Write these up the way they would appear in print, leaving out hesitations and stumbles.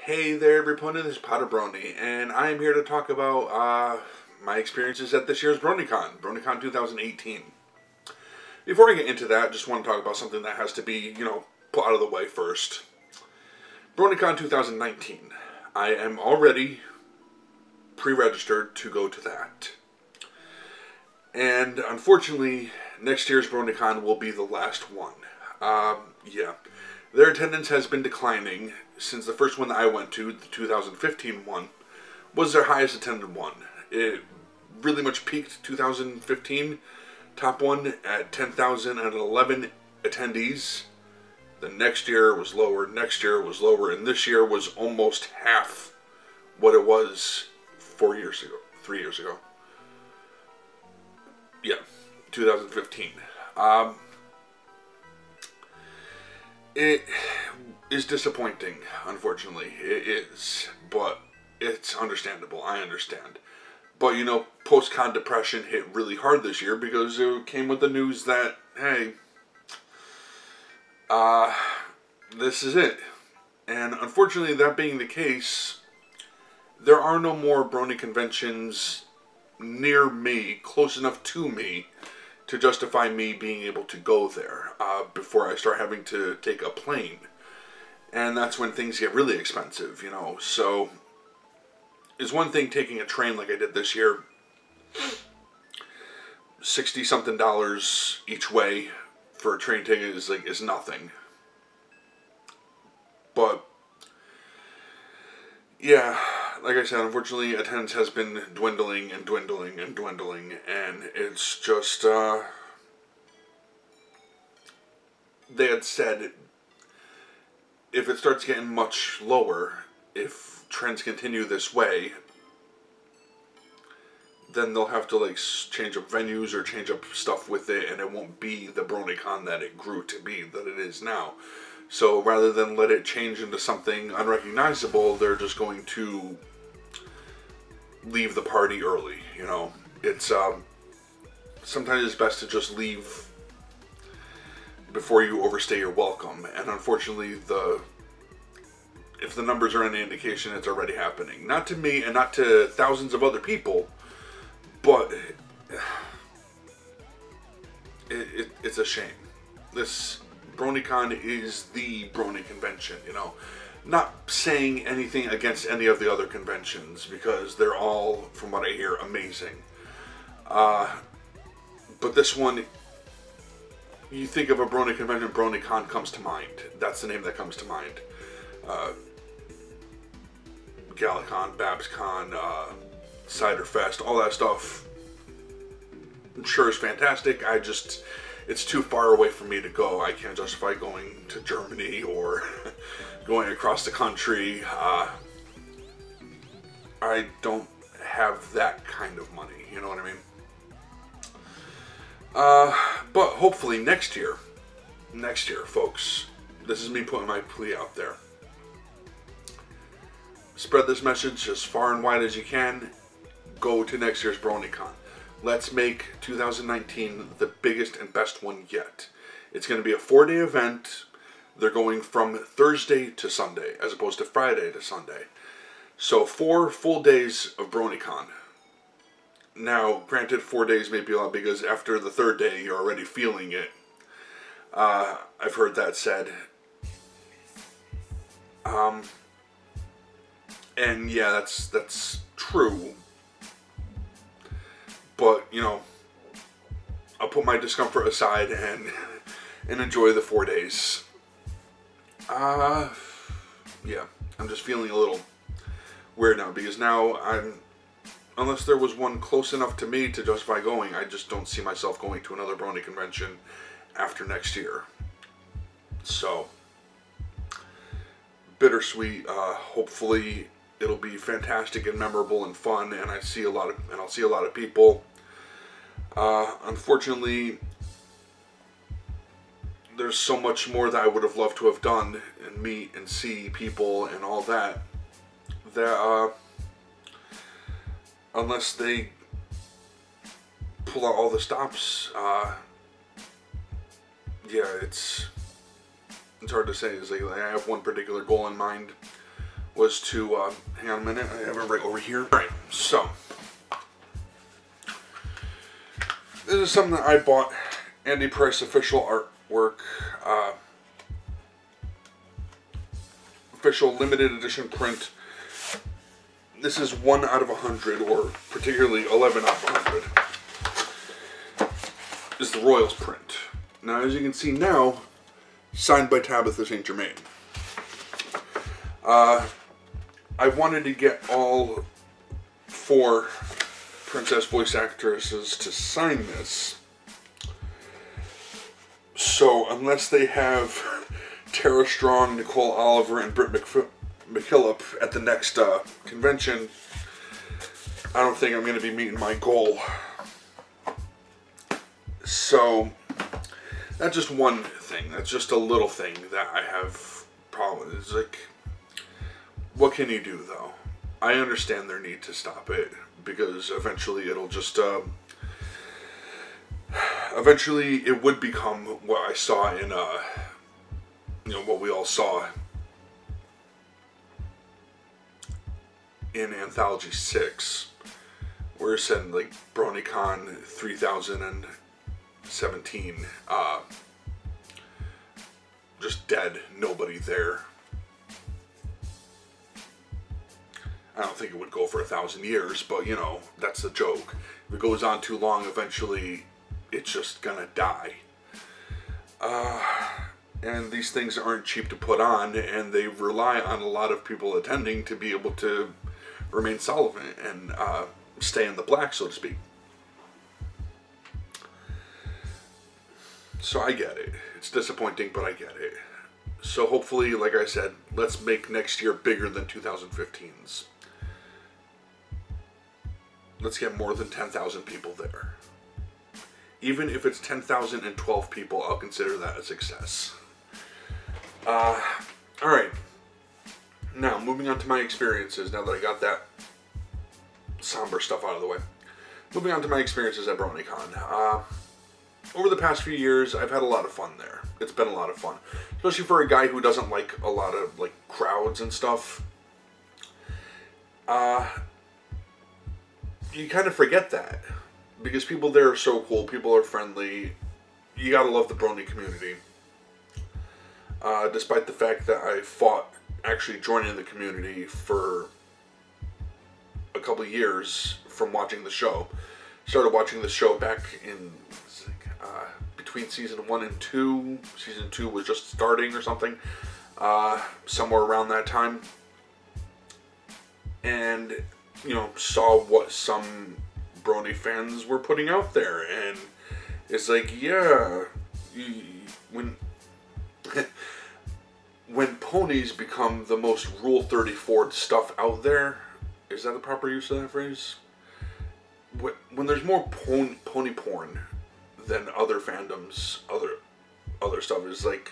Hey there everybody, this is PotterBrony, and I am here to talk about my experiences at this year's BronyCon, BronyCon 2018. Before I get into that, just want to talk about something that has to be, put out of the way first. BronyCon 2019. I am already pre-registered to go to that. And unfortunately, next year's BronyCon will be the last one. Their attendance has been declining since the first one that I went to, the 2015 one, was their highest attended one. It really much peaked 2015, top one at 10,011 attendees. The next year was lower, next year was lower, and this year was almost half what it was 3 years ago. Yeah, 2015. It is disappointing, unfortunately. It is, but it's understandable. I understand. But, post-con depression hit really hard this year because it came with the news that, hey, this is it. And unfortunately, that being the case, there are no more Brony conventions near me, close enough to me, to justify me being able to go there before I start having to take a plane. And that's when things get really expensive, So, it's one thing taking a train like I did this year. $60-something each way for a train ticket is nothing. But, yeah, like I said, unfortunately, attendance has been dwindling and dwindling and dwindling, and it's just, they had said, if it starts getting much lower, if trends continue this way, then they'll have to, change up venues or change up stuff with it, and it won't be the BronyCon that it grew to be, that it is now. So, rather than let it change into something unrecognizable, they're just going to leave the party early, It's, sometimes it's best to just leave before you overstay your welcome. And unfortunately, if the numbers are any indication, it's already happening. Not to me and not to thousands of other people, but it's a shame. This BronyCon is the Brony convention, Not saying anything against any of the other conventions, because they're all, from what I hear, amazing. But this one, you think of a Brony convention, BronyCon comes to mind. That's the name that comes to mind. Galacon, BabsCon, Ciderfest, all that stuff, I'm sure is fantastic. It's too far away for me to go. I can't justify going to Germany or going across the country. I don't have that kind of money, you know what I mean? But hopefully next year, folks, this is me putting my plea out there. Spread this message as far and wide as you can. Go to next year's BronyCon. Let's make 2019 the biggest and best one yet. It's going to be a 4-day event. They're going from Thursday to Sunday, as opposed to Friday to Sunday. So 4 full days of BronyCon. Now, granted, 4 days may be a lot because after the 3rd day, you're already feeling it. I've heard that said. And yeah, that's true. But, I'll put my discomfort aside and enjoy the 4 days. Yeah, I'm just feeling a little weird now, because now unless there was one close enough to me to justify going, I just don't see myself going to another Brony convention after next year. So, bittersweet. Hopefully it'll be fantastic and memorable and fun, and I'll see a lot of people. Unfortunately, there's so much more that I would have loved to have done and meet and see people and all that. Unless they pull out all the stops, yeah, it's hard to say. It's like I have one particular goal in mind, was to, hang on a minute, I have it right over here. Alright, so, this is something that I bought, Andy Price official artwork, official limited edition print. This is 1 out of 100, or particularly 11 out of 100. This is the Royals print. Now, as you can see now, signed by Tabitha St. Germain. I wanted to get all 4 Princess voice actresses to sign this. So, unless they have Tara Strong, Nicole Oliver, and Britt McKillop at the next convention, I don't think I'm going to be meeting my goal. So, that's just one thing. That's just a little thing that I have problems. It's like, what can you do, though? I understand their need to stop it, because eventually it'll just, eventually it would become what I saw in, you know, what we all saw in Anthology 6, where it said, like, BronyCon 3017, just dead, nobody there. I don't think it would go for 1,000 years, but, you know, that's the joke. If it goes on too long, eventually it's just gonna die. And these things aren't cheap to put on, and they rely on a lot of people attending to be able to remain solvent and stay in the black, so to speak. So I get it. It's disappointing, but I get it. So hopefully, like I said, let's make next year bigger than 2015's. Let's get more than 10,000 people there. Even if it's 10,012 people, I'll consider that a success. Alright. Now, moving on to my experiences, now that I got that somber stuff out of the way. Moving on to my experiences at BronyCon. Over the past few years, I've had a lot of fun there. It's been a lot of fun. Especially for a guy who doesn't like a lot of, like, crowds and stuff. You kind of forget that. Because people there are so cool, people are friendly. You gotta love the Brony community. Despite the fact that I fought actually joining the community for a couple of years from watching the show. Started watching the show back in between season 1 and 2. Season 2 was just starting or something. Somewhere around that time. And, you know, saw what some Brony fans were putting out there. And it's like, yeah, when when ponies become the most Rule 34 stuff out there, is that the proper use of that phrase? When there's more pony porn than other fandoms, other stuff, is like,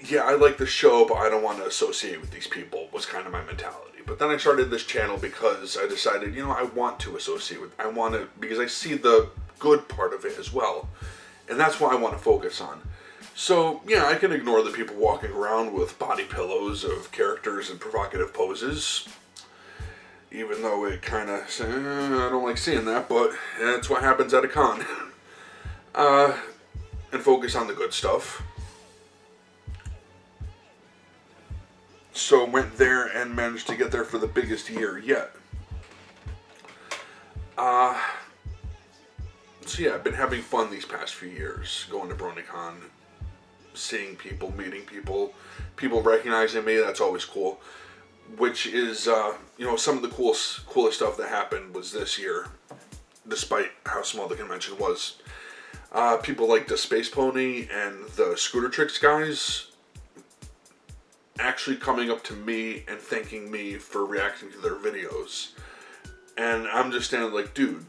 yeah, I like the show, but I don't want to associate with these people, was kind of my mentality. But then I started this channel because I decided, you know, I want to associate with, I want to, because I see the good part of it as well. And that's what I want to focus on. So, yeah, I can ignore the people walking around with body pillows of characters and provocative poses. Even though it kind of, I don't like seeing that, but that's what happens at a con. And focus on the good stuff. So went there and managed to get there for the biggest year yet. So yeah, I've been having fun these past few years, going to BronyCon, seeing people, meeting people, people recognizing me. That's always cool. Which is, you know, some of the coolest stuff that happened was this year, despite how small the convention was. People like the Space Pony and the Scooter Tricks guys actually coming up to me and thanking me for reacting to their videos. And I'm just standing like, dude,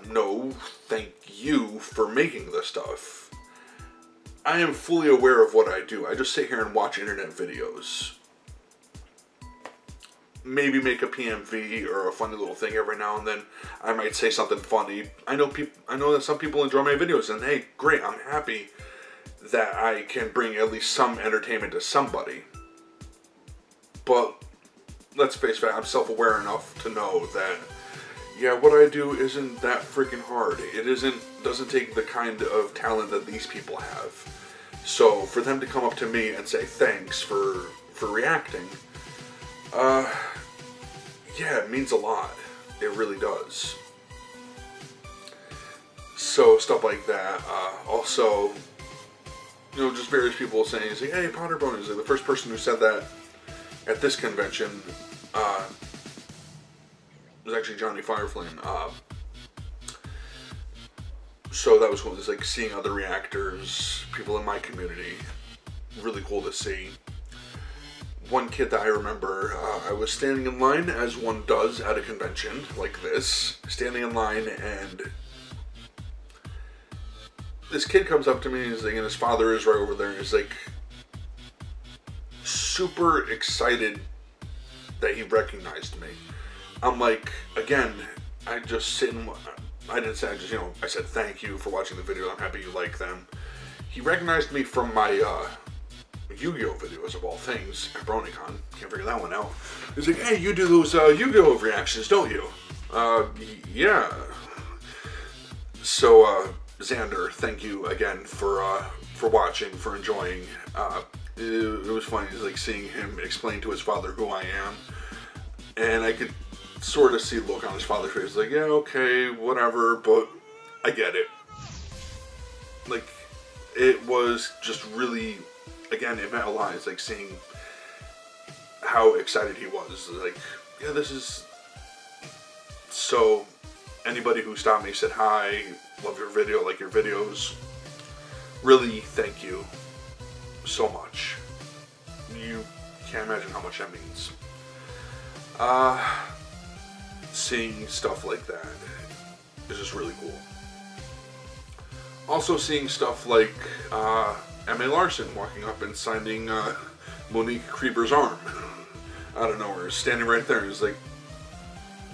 no, thank you for making this stuff. I am fully aware of what I do. I just sit here and watch internet videos. Maybe make a PMV or a funny little thing every now and then. I might say something funny. I know that some people enjoy my videos, and hey, great, I'm happy that I can bring at least some entertainment to somebody. But let's face it, I'm self-aware enough to know that, yeah, what I do isn't that freaking hard. It doesn't take the kind of talent that these people have. So for them to come up to me and say thanks for reacting, yeah, it means a lot. It really does. So stuff like that. Also, you know, just various people saying, hey, PotterBrony's, like the first person who said that at this convention was actually Johnny Fireflame. So that was cool. Just like seeing other reactors, people in my community, really cool to see. One kid that I remember, I was standing in line, as one does at a convention like this, standing in line, and this kid comes up to me, and his father is right over there, and he's like super excited that he recognized me. I'm like, again, I just sit and, I didn't say, I said thank you for watching the video, I'm happy you like them. He recognized me from my Yu-Gi-Oh videos, of all things, at BronyCon. Can't figure that one out. He's like, hey, you do those Yu-Gi-Oh reactions, don't you? Yeah. So, Xander, thank you again for watching, for enjoying. It was funny, like seeing him explain to his father who I am, and I could sort of see the look on his father's face, like, yeah, okay, whatever, but I get it. Like, it was just really, again, it meant a lot. It's like seeing how excited he was. Like, yeah, this is... So, anybody who stopped me, said hi, love your video, like your videos, really thank you so much. You can't imagine how much that means. Seeing stuff like that is just really cool. Also seeing stuff like M.A. Larson walking up and signing Monique Krieber's arm out of nowhere, standing right there. He's like,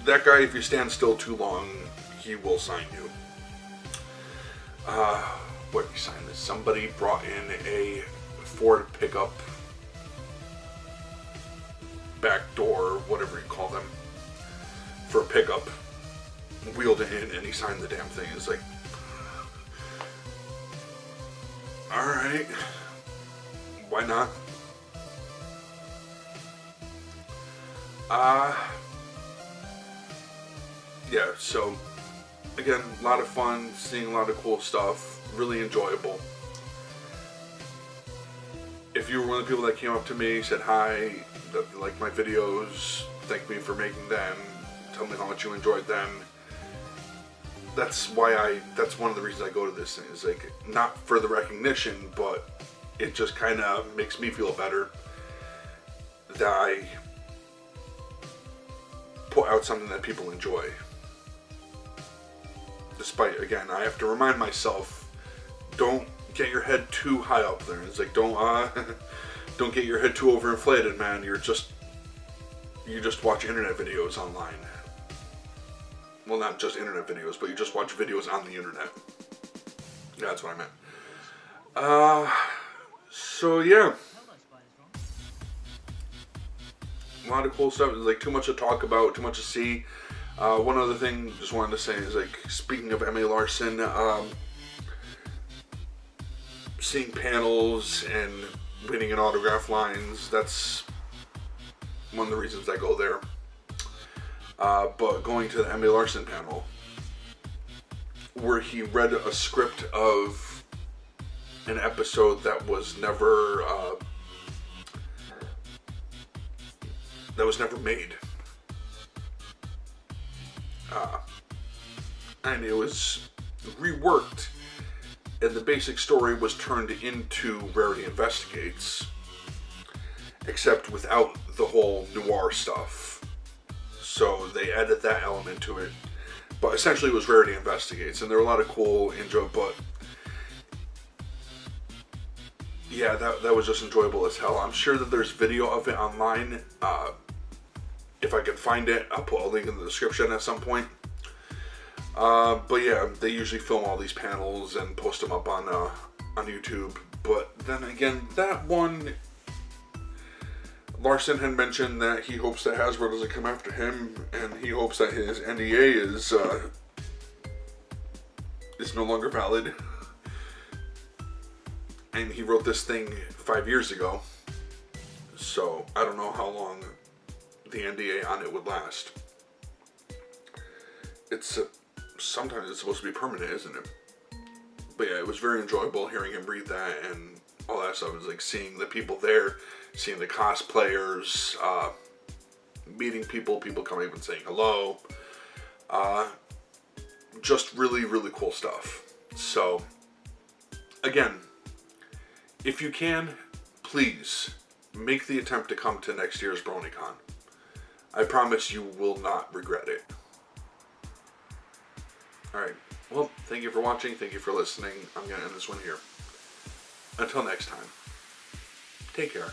that guy, if you stand still too long, he will sign you. What did he sign this? Somebody brought in a Ford pickup back door, whatever you call them, for a pickup, wheeled it in, and he signed the damn thing. It's like, alright, why not? Yeah, so, again, a lot of fun, seeing a lot of cool stuff, really enjoyable. If you were one of the people that came up to me, said hi, that you liked my videos, thanked me for making them, tell me how much you enjoyed them, that's one of the reasons I go to this thing, is like, not for the recognition, but it just kind of makes me feel better that I put out something that people enjoy. Despite, again, I have to remind myself, don't get your head too high up there. It's like, don't get your head too overinflated, man. You just watch internet videos online. Well, not just internet videos, but you just watch videos on the internet. Yeah, that's what I meant. So yeah. A lot of cool stuff. There's like too much to talk about, too much to see. One other thing just wanted to say is, like, speaking of M.A. Larson, seeing panels and winning in autograph lines, that's one of the reasons I go there. But going to the M.A. Larson panel, where he read a script of an episode that was never made. And it was reworked, and the basic story was turned into Rarity Investigates, except without the whole noir stuff. So they added that element to it, but essentially it was Rarity Investigates, and there were a lot of cool intro, but yeah, that was just enjoyable as hell. I'm sure that there's video of it online. If I can find it, I'll put a link in the description at some point. But yeah, they usually film all these panels and post them up on YouTube. But then again, that one, Larson had mentioned that he hopes that Hasbro doesn't come after him, and he hopes that his NDA is no longer valid. And he wrote this thing 5 years ago, so I don't know how long the NDA on it would last. Sometimes it's supposed to be permanent, isn't it? But yeah, it was very enjoyable hearing him read that and all that stuff. It was like seeing the people there, seeing the cosplayers, meeting people coming up and saying hello. Just really, really cool stuff. So, again, if you can, please make the attempt to come to next year's BronyCon. I promise you will not regret it. Alright, well, thank you for watching, thank you for listening. I'm going to end this one here. Until next time, take care.